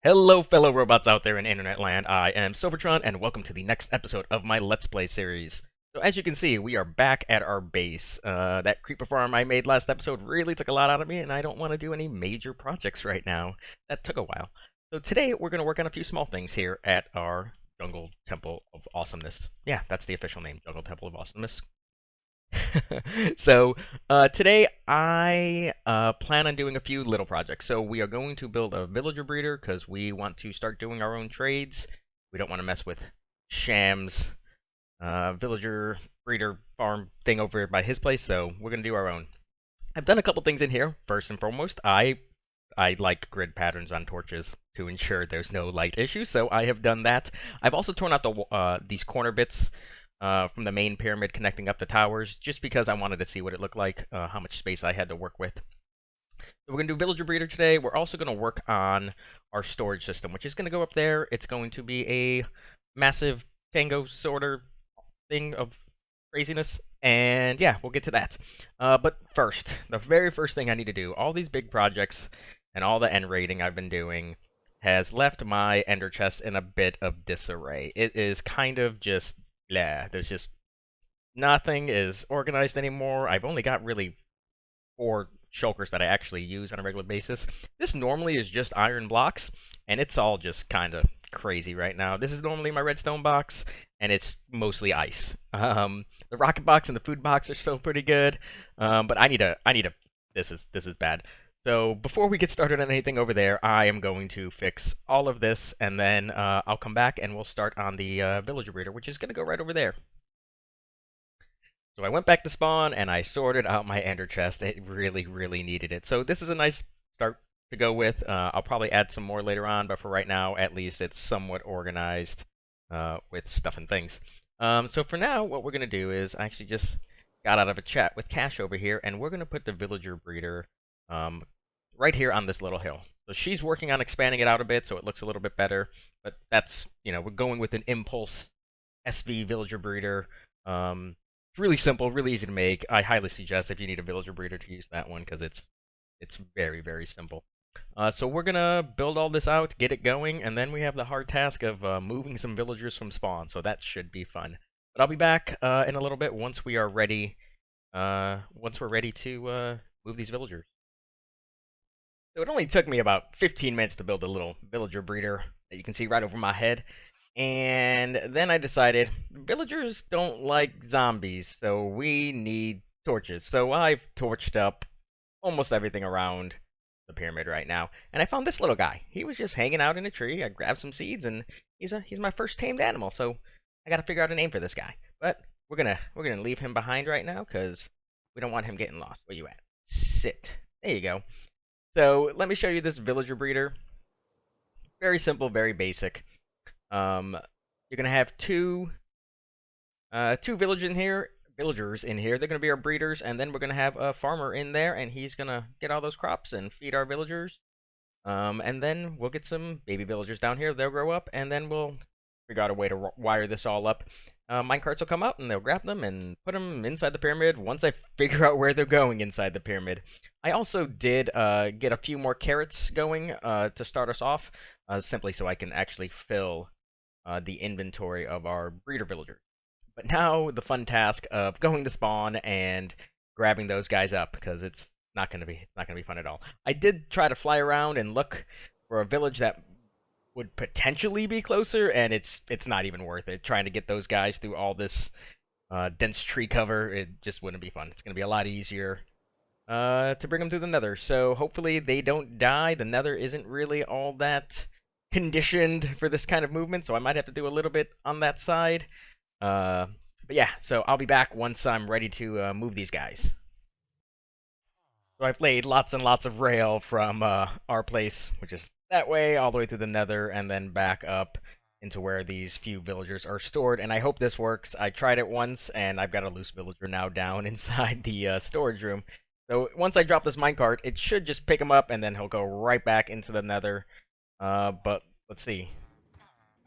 Hello, fellow robots out there in internet land. I am Silvertron, and welcome to the next episode of my Let's Play series. So as you can see, we are back at our base. That creeper farm I made last episode really took a lot out of me, and I don't want to do any major projects right now. That took a while. So today, we're going to work on a few small things here at our Jungle Temple of Awesomeness. Yeah, that's the official name, Jungle Temple of Awesomeness. So today I plan on doing a few little projects. So we are going to build a villager breeder because we want to start doing our own trades. We don't want to mess with Sham's villager breeder farm thing over by his place, so we're going to do our own. I've done a couple things in here. First and foremost, I like grid patterns on torches to ensure there's no light issue, so I have done that. I've also torn out these corner bits from the main pyramid connecting up the towers, just because I wanted to see what it looked like, how much space I had to work with. So we're going to do Villager Breeder today. We're also going to work on our storage system, which is going to go up there. It's going to be a massive Tango Sorter thing of craziness, and yeah, we'll get to that. But first, the very first thing I need to do, all these big projects and all the end raiding I've been doing has left my ender chest in a bit of disarray. It is kind of just blah. There's just nothing is organized anymore. I've only got really 4 shulkers that I actually use on a regular basis. This normally is just iron blocks, and it's all just kind of crazy right now. This is normally my redstone box, and it's mostly ice. The rocket box and the food box are still pretty good, but I need a. This is bad. So before we get started on anything over there, I am going to fix all of this, and then I'll come back and we'll start on the villager breeder, which is going to go right over there. So I went back to spawn, and I sorted out my ender chest. It really, really needed it. So this is a nice start to go with. I'll probably add some more later on, but for right now, at least it's somewhat organized with stuff and things. So for now, what we're going to do is I actually just got out of a chat with Cash over here, and we're going to put the villager breeder right here on this little hill. So she's working on expanding it out a bit so it looks a little bit better, but that's, we're going with an impulse SV villager breeder. It's really simple, really easy to make. I highly suggest if you need a villager breeder to use that one because it's very, very simple. So we're gonna build all this out, get it going, and then we have the hard task of moving some villagers from spawn. So that should be fun. But I'll be back in a little bit once we are ready. Once we're ready to move these villagers. So it only took me about 15 minutes to build a little villager breeder that you can see right over my head. And then I decided villagers don't like zombies, so we need torches. So I've torched up almost everything around the pyramid right now. And I found this little guy. He was just hanging out in a tree. I grabbed some seeds, and he's my first tamed animal. So I got to figure out a name for this guy. But we're gonna leave him behind right now because we don't want him getting lost. Where you at? Sit. There you go. So let me show you this villager breeder. Very simple, very basic. You're gonna have two villagers in here. They're gonna be our breeders, and then we're gonna have a farmer in there, and he's gonna get all those crops and feed our villagers. And then we'll get some baby villagers down here. They'll grow up, and then we'll figure out a way to wire this all up. Minecarts will come out, and they'll grab them and put them inside the pyramid once I figure out where they're going inside the pyramid. I also did get a few more carrots going to start us off, simply so I can actually fill the inventory of our breeder villagers. But now the fun task of going to spawn and grabbing those guys up because it's not gonna be fun at all. I did try to fly around and look for a village that would potentially be closer, and it's not even worth it. Trying to get those guys through all this dense tree cover, it just wouldn't be fun. It's gonna be a lot easier to bring them through the nether. So hopefully they don't die. The nether isn't really all that conditioned for this kind of movement, so I might have to do a little bit on that side. But yeah, so I'll be back once I'm ready to move these guys. So I've laid lots and lots of rail from our place, which is that way, all the way through the nether, and then back up into where these few villagers are stored, and I hope this works. I tried it once, and I've got a loose villager now down inside the storage room. So once I drop this minecart, it should just pick him up, and then he'll go right back into the nether. But let's see.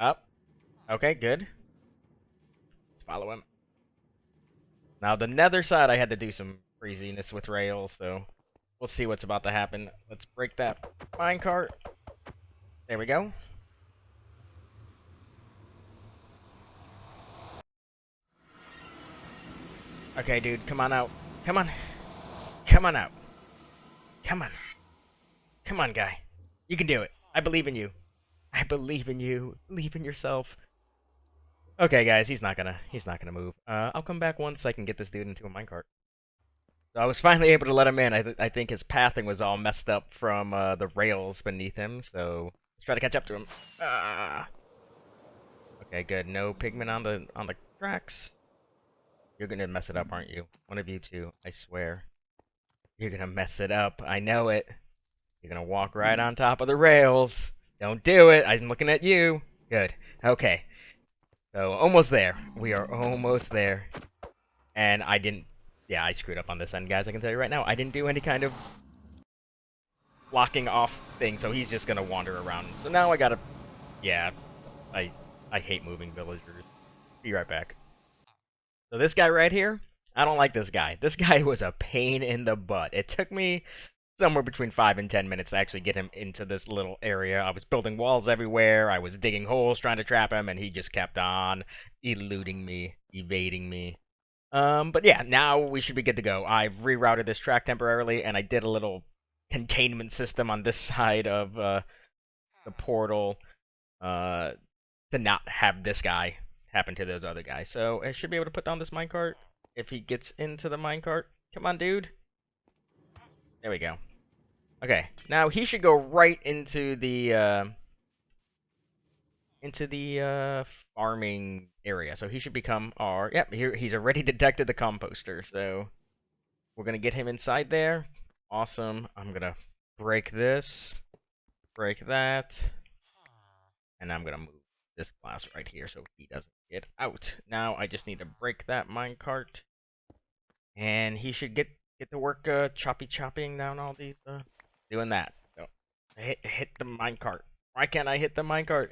Up. Okay, good. Let's follow him. Now the nether side, I had to do some craziness with rails, so we'll see what's about to happen. Let's break that minecart. There we go. Okay, dude, come on out. Come on. Come on out. Come on. Come on, guy. You can do it. I believe in you. I believe in you. Believe in yourself. Okay, guys, he's not gonna move. I'll come back once I can get this dude into a minecart. So I was finally able to let him in. I think his pathing was all messed up from the rails beneath him. So let's try to catch up to him. Ah. Okay, good. No pigment on the tracks. You're gonna mess it up, aren't you? One of you two, I swear. You're gonna mess it up. I know it. You're gonna walk right on top of the rails. Don't do it. I'm looking at you. Good. Okay. So almost there. We are almost there. And I didn't. Yeah, I screwed up on this end, guys. I can tell you right now. I didn't do any kind of blocking off thing, so he's just gonna wander around. So now I gotta. Yeah, I I hate moving villagers. Be right back. So this guy right here, I don't like this guy. This guy was a pain in the butt. It took me somewhere between 5 and 10 minutes to actually get him into this little area. I was building walls everywhere. I was digging holes trying to trap him, and he just kept on eluding me, evading me. But yeah, now we should be good to go. I've rerouted this track temporarily, and I did a little containment system on this side of the portal uh, to not have this guy happen to those other guys. So I should be able to put down this minecart if he gets into the minecart. Come on, dude. There we go. Okay, now he should go right into the farming area. So he should become our. Yep, here he's already detected the composter. So we're gonna get him inside there. Awesome. I'm gonna break this, break that, and I'm gonna move this glass right here so he doesn't get out. Now I just need to break that minecart, and he should get to work chopping down all these doing that. So hit the minecart. Why can't I hit the minecart?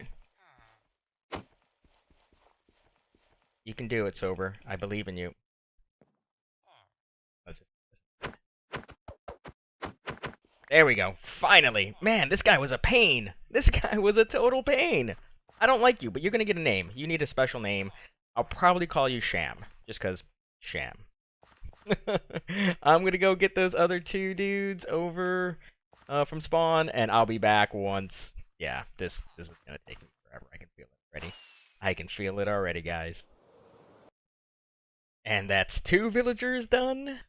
You can do it, Sober. I believe in you. Let's There we go. Finally. Man, this guy was a pain. This guy was a total pain. I don't like you, but you're gonna get a name. You need a special name. I'll probably call you Sham, just 'cause Sham. I'm gonna go get those other two dudes over from spawn, and I'll be back once. Yeah, this is gonna take me forever. I can feel it already. I can feel it already, guys. And that's 2 villagers done.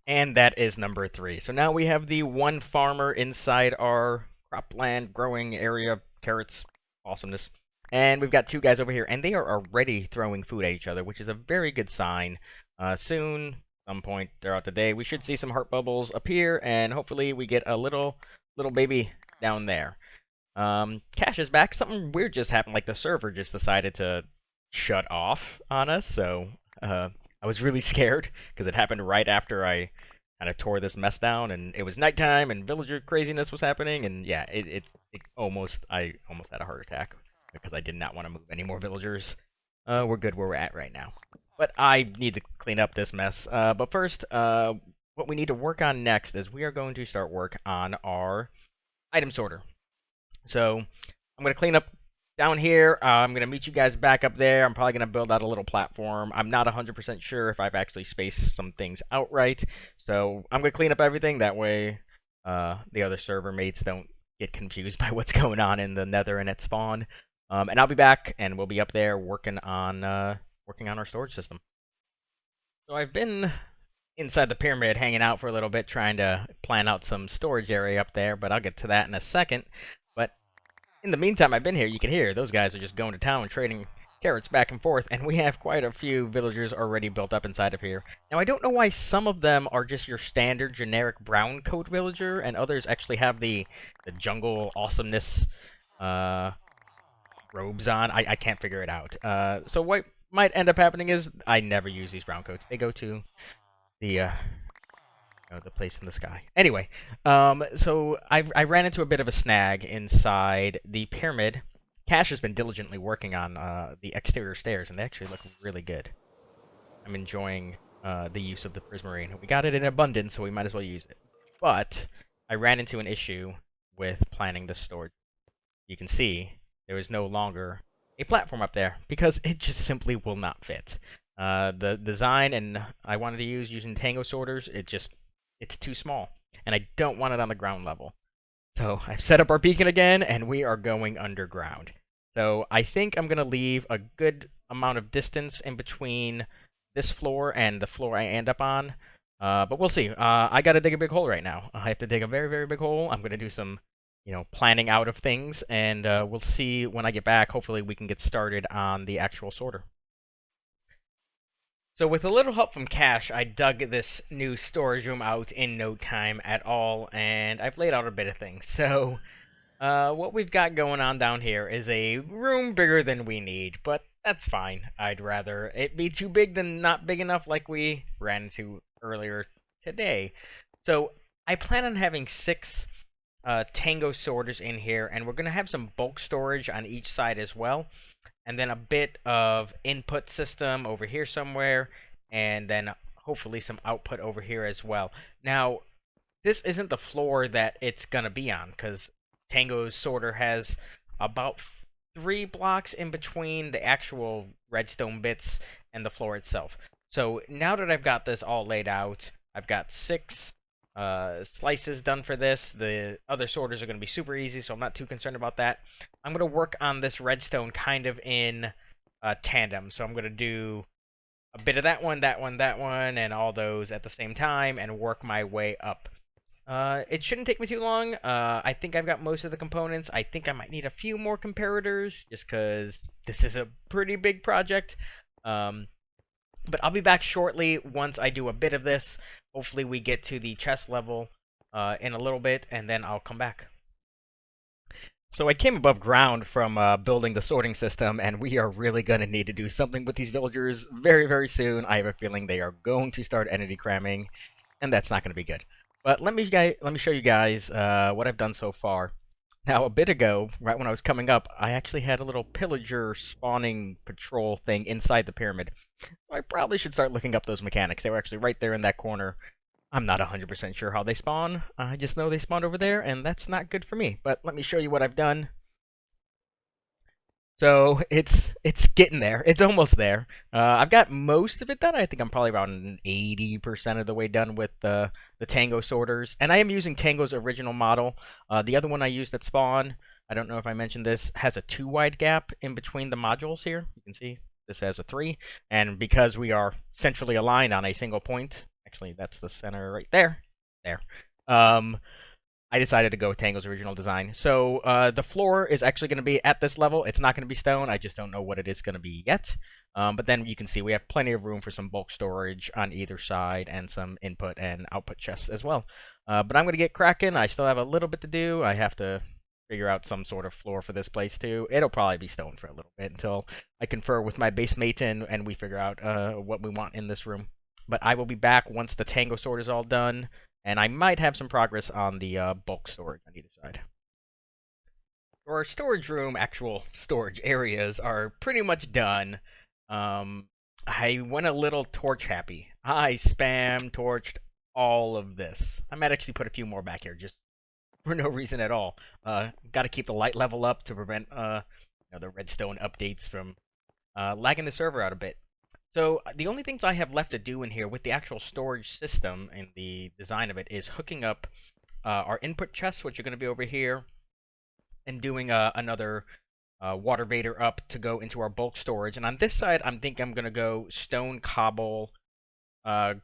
And that is number 3. So now we have the 1 farmer inside our cropland growing area, carrots, awesomeness. And we've got 2 guys over here, and they are already throwing food at each other, which is a very good sign. Soon, some point throughout the day, we should see some heart bubbles appear, and hopefully we get a little baby down there. Cash is back. Something weird just happened, like the server just decided to shut off on us, so I was really scared because it happened right after I kind of tore this mess down, and it was nighttime, and villager craziness was happening, and yeah, I almost had a heart attack because I did not want to move any more villagers. We're good where we're at right now, but I need to clean up this mess. But first, what we need to work on next is we are going to start work on our item sorter. So I'm gonna clean up down here. I'm going to meet you guys back up there. I'm probably going to build out a little platform. I'm not 100% sure if I've actually spaced some things out right. So I'm going to clean up everything. That way the other server mates don't get confused by what's going on in the nether and at spawn. And I'll be back, and we'll be up there working on our storage system. So I've been inside the pyramid hanging out for a little bit, trying to plan out some storage area up there, but I'll get to that in a second. But in the meantime, I've been here. You can hear those guys are just going to town and trading carrots back and forth, and we have quite a few villagers already built up inside of here. Now, I don't know why some of them are just your standard generic brown coat villager, and others actually have the jungle awesomeness robes on. I can't figure it out. So what might end up happening is I never use these brown coats. They go to the the place in the sky. Anyway, so I ran into a bit of a snag inside the pyramid. Cash has been diligently working on the exterior stairs, and they actually look really good. I'm enjoying the use of the prismarine. We got it in abundance, so we might as well use it. But I ran into an issue with planning the storage. you can see there is no longer a platform up there because it just simply will not fit. The design and I wanted to use using Tango sorters, it's too small, and I don't want it on the ground level. So I've set up our beacon again, and we are going underground. So I think I'm gonna leave a good amount of distance in between this floor and the floor I end up on. But we'll see. I gotta dig a big hole right now. I have to dig a very, very big hole. I'm gonna do some, planning out of things, and we'll see when I get back. Hopefully we can get started on the actual sorter. So with a little help from Cash, I dug this new storage room out in no time at all, and I've laid out a bit of things. So what we've got going on down here is a room bigger than we need, but that's fine. I'd rather it be too big than not big enough like we ran into earlier today. So I plan on having 6 Tango sorters in here, and we're going to have some bulk storage on each side as well, and then a bit of input system over here somewhere, and then hopefully some output over here as well. Now, this isn't the floor that it's going to be on, because Tango's sorter has about 3 blocks in between the actual redstone bits and the floor itself. So now that I've got this all laid out, I've got 6 slices done for this. The other sorters are going to be super easy, so I'm not too concerned about that. I'm going to work on this redstone kind of in tandem. So I'm going to do a bit of that one, and all those at the same time, and work my way up. It shouldn't take me too long. I think I've got most of the components. I think I might need a few more comparators, just because this is a pretty big project. But I'll be back shortly once I do a bit of this. Hopefully we get to the chest level in a little bit, and then I'll come back. So I came above ground from building the sorting system, and we are really going to need to do something with these villagers very, very soon. I have a feeling they are going to start entity cramming, and that's not going to be good. But let me show you guys what I've done so far. Now, a bit ago, right when I was coming up, I actually had a little pillager spawning patrol thing inside the pyramid. I probably should start looking up those mechanics. They were actually right there in that corner. I'm not 100% sure how they spawn. I just know they spawned over there, and that's not good for me. But let me show you what I've done. So it's getting there. It's almost there. I've got most of it done. I think I'm probably around 80% of the way done with the Tango sorters. And I am using Tango's original model. The other one I used at spawn, I don't know if I mentioned this, has a 2 wide gap in between the modules here. You can see this has a 3. And because we are centrally aligned on a single point, actually that's the center right there. There. I decided to go with Tango's original design. So the floor is actually going to be at this level. It's not going to be stone. I just don't know what it is going to be yet. But then you can see we have plenty of room for some bulk storage on either side and some input and output chests as well. But I'm going to get cracking. I still have a little bit to do. I have to figure out some sort of floor for this place too. It'll probably be stone for a little bit until I confer with my base mate and we figure out what we want in this room. But I will be back once the Tango sort is all done. And I might have some progress on the bulk storage on either side. Our storage room, actual storage areas, are pretty much done. I went a little torch happy. I spam torched all of this. I might actually put a few more back here, just for no reason at all. Got to keep the light level up to prevent the redstone updates from lagging the server out a bit. So the only things I have left to do in here with the actual storage system and the design of it is hooking up our input chests, which are going to be over here, and doing another water vader up to go into our bulk storage. And on this side, I'm going to go stone, cobble,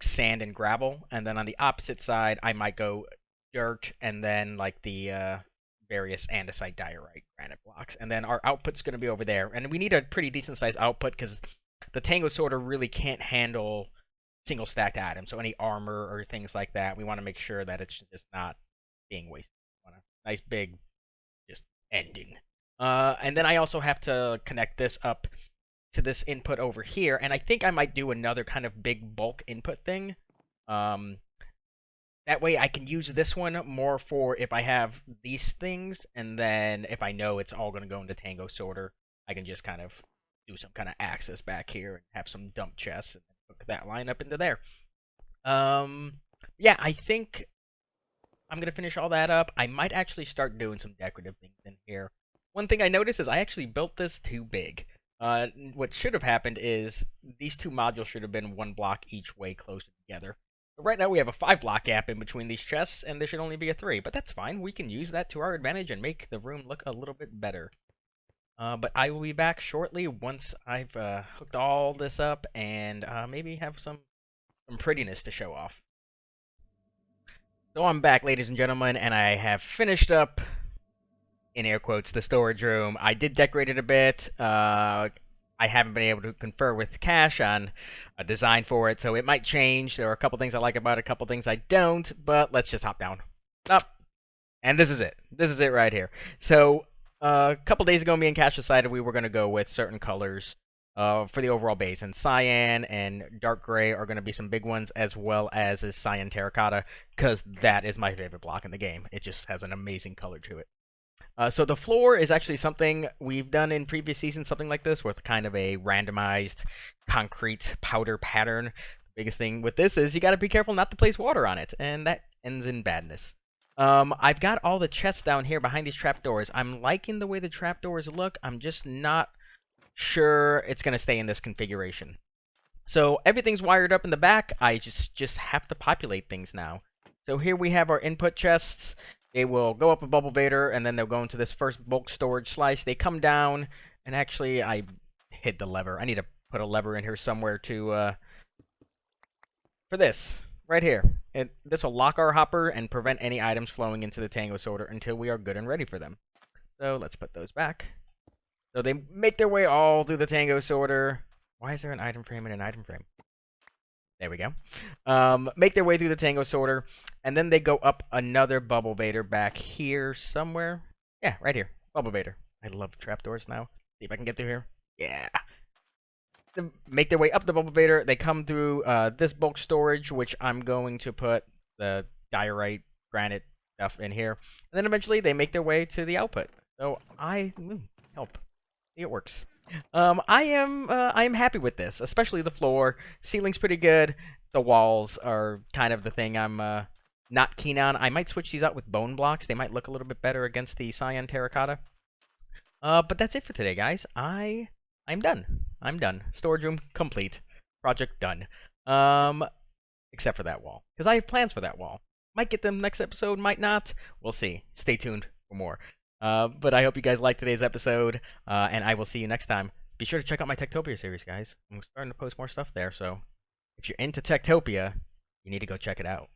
sand, and gravel. And then on the opposite side, I might go dirt and then like the various andesite, diorite, granite blocks. And then our output's going to be over there. And we need a pretty decent sized output because the Tango Sorter really can't handle single stacked items, so any armor or things like that, we want to make sure that it's just not being wasted. We want a nice big, just ending. And then I also have to connect this up to this input over here, and I think I might do another kind of big bulk input thing. That way I can use this one more for if I have these things, and then if I know it's all going to go into Tango Sorter, I can just kind of do some kind of access back here and have some dump chests and hook that line up into there. Yeah, I think I'm gonna finish all that up. I might actually start doing some decorative things in here One thing I noticed is I actually built this too big. What should have happened is these two modules should have been one block each way closer together. But right now we have a 5 block gap in between these chests, and there should only be a 3. But that's fine. We can use that to our advantage and make the room look a little bit better. But I will be back shortly once I've hooked all this up and maybe have some prettiness to show off. So I'm back, ladies and gentlemen, and I have finished up, in air quotes, the storage room. I did decorate it a bit. I haven't been able to confer with Cash on a design for it, so it might change. There are a couple things I like about it, a couple things I don't, but let's just hop down. Up. And this is it. This is it right here. So, a couple days ago, me and Cash decided we were going to go with certain colors for the overall base. And cyan and dark gray are going to be some big ones, as well as cyan terracotta, because that is my favorite block in the game. It just has an amazing color to it. So the floor is actually something we've done in previous seasons, something like this, with kind of a randomized concrete powder pattern. The biggest thing with this is you got to be careful not to place water on it, and that ends in badness. I've got all the chests down here behind these trapdoors. I'm liking the way the trapdoors look. I'm just not sure it's going to stay in this configuration. So everything's wired up in the back. I just have to populate things now. So here we have our input chests. They will go up a bubble vader, and then they'll go into this first bulk storage slice. They come down, and actually, I hit the lever. I need to put a lever in here somewhere to, for this, right here. This will lock our hopper and prevent any items flowing into the Tango Sorter until we are good and ready for them. So let's put those back. So they make their way all through the Tango Sorter. Why is there an item frame and an item frame? There we go. Make their way through the Tango Sorter, and then they go up another bubble vader back here somewhere. Yeah, right here. Bubble vader. I love trapdoors now. See if I can get through here. Yeah. They make their way up the bubble vader. They come through this bulk storage, which I'm going to put the diorite, granite stuff in here. And then eventually they make their way to the output. So help. See, it works. I am happy with this, especially the floor. Ceiling's pretty good. The walls are kind of the thing I'm not keen on. I might switch these out with bone blocks. They might look a little bit better against the cyan terracotta. But that's it for today, guys. I'm done. I'm done. Storage room complete. Project done. Except for that wall, because I have plans for that wall. Might get them next episode, might not. We'll see. Stay tuned for more. But I hope you guys liked today's episode, and I will see you next time. Be sure to check out my Techtopia series, guys. I'm starting to post more stuff there, so if you're into Techtopia, you need to go check it out.